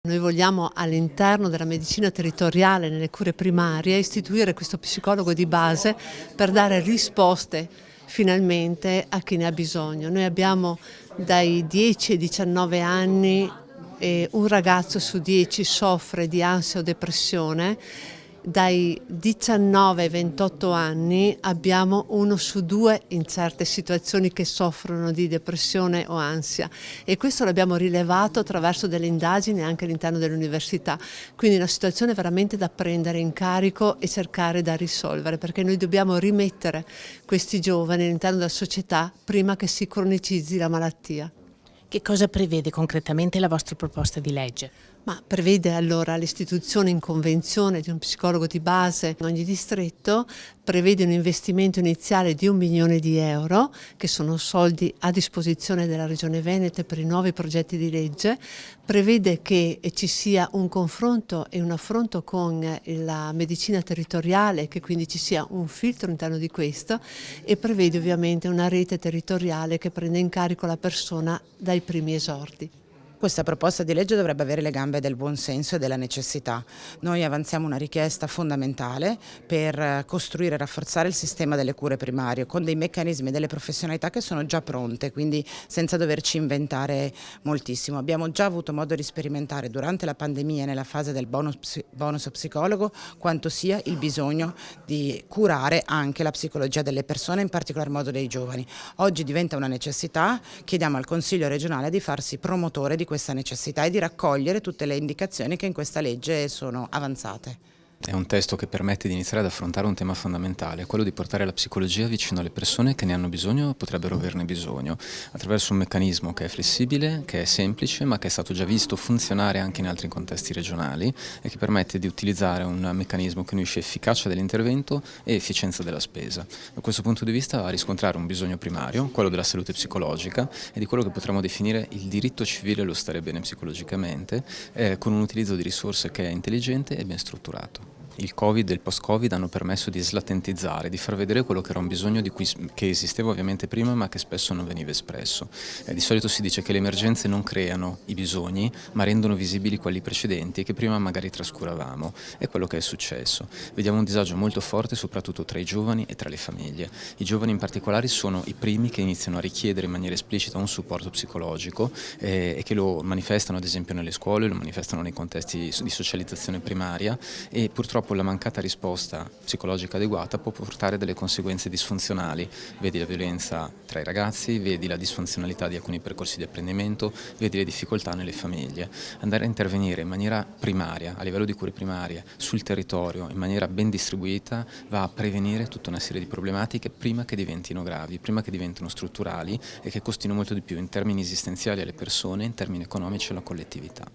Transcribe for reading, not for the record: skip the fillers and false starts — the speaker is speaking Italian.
Noi vogliamo all'interno della medicina territoriale, nelle cure primarie, istituire questo psicologo di base per dare risposte finalmente a chi ne ha bisogno. Noi abbiamo dai 10 ai 19 anni un ragazzo su 10 soffre di ansia o depressione. Dai 19 ai 28 anni abbiamo 1 su 2 in certe situazioni che soffrono di depressione o ansia, e questo l'abbiamo rilevato attraverso delle indagini anche all'interno dell'università. Quindi è una situazione veramente da prendere in carico e cercare da risolvere, perché noi dobbiamo rimettere questi giovani all'interno della società prima che si cronicizzi la malattia. Che cosa prevede concretamente la vostra proposta di legge? Ma prevede allora l'istituzione in convenzione di un psicologo di base in ogni distretto, prevede un investimento iniziale di 1 milione di euro, che sono soldi a disposizione della Regione Veneto per i nuovi progetti di legge, prevede che ci sia un confronto e un affronto con la medicina territoriale, che quindi ci sia un filtro all'interno di questo, e prevede ovviamente una rete territoriale che prende in carico la persona dai primi esordi. Questa proposta di legge dovrebbe avere le gambe del buonsenso e della necessità. Noi avanziamo una richiesta fondamentale per costruire e rafforzare il sistema delle cure primarie con dei meccanismi e delle professionalità che sono già pronte, quindi senza doverci inventare moltissimo. Abbiamo già avuto modo di sperimentare durante la pandemia, nella fase del bonus psicologo, quanto sia il bisogno di curare anche la psicologia delle persone, in particolar modo dei giovani. Oggi diventa una necessità, chiediamo al Consiglio regionale di farsi promotore di questa necessità e di raccogliere tutte le indicazioni che in questa legge sono avanzate. È un testo che permette di iniziare ad affrontare un tema fondamentale, quello di portare la psicologia vicino alle persone che ne hanno bisogno o potrebbero averne bisogno, attraverso un meccanismo che è flessibile, che è semplice, ma che è stato già visto funzionare anche in altri contesti regionali e che permette di utilizzare un meccanismo che unisce efficacia dell'intervento e efficienza della spesa. Da questo punto di vista va a riscontrare un bisogno primario, quello della salute psicologica e di quello che potremmo definire il diritto civile allo stare bene psicologicamente, con un utilizzo di risorse che è intelligente e ben strutturato. Il Covid e il post-Covid hanno permesso di slatentizzare, di far vedere quello che era un bisogno che esisteva ovviamente prima ma che spesso non veniva espresso. Di solito si dice che le emergenze non creano i bisogni ma rendono visibili quelli precedenti che prima magari trascuravamo. È quello che è successo. Vediamo un disagio molto forte soprattutto tra i giovani e tra le famiglie. I giovani in particolare sono i primi che iniziano a richiedere in maniera esplicita un supporto psicologico e che lo manifestano ad esempio nelle scuole, lo manifestano nei contesti di socializzazione primaria, e purtroppo la mancata risposta psicologica adeguata può portare delle conseguenze disfunzionali. Vedi la violenza tra i ragazzi, vedi la disfunzionalità di alcuni percorsi di apprendimento, vedi le difficoltà nelle famiglie. Andare a intervenire in maniera primaria, a livello di cure primarie, sul territorio, in maniera ben distribuita, va a prevenire tutta una serie di problematiche prima che diventino gravi, prima che diventino strutturali e che costino molto di più in termini esistenziali alle persone, in termini economici alla collettività.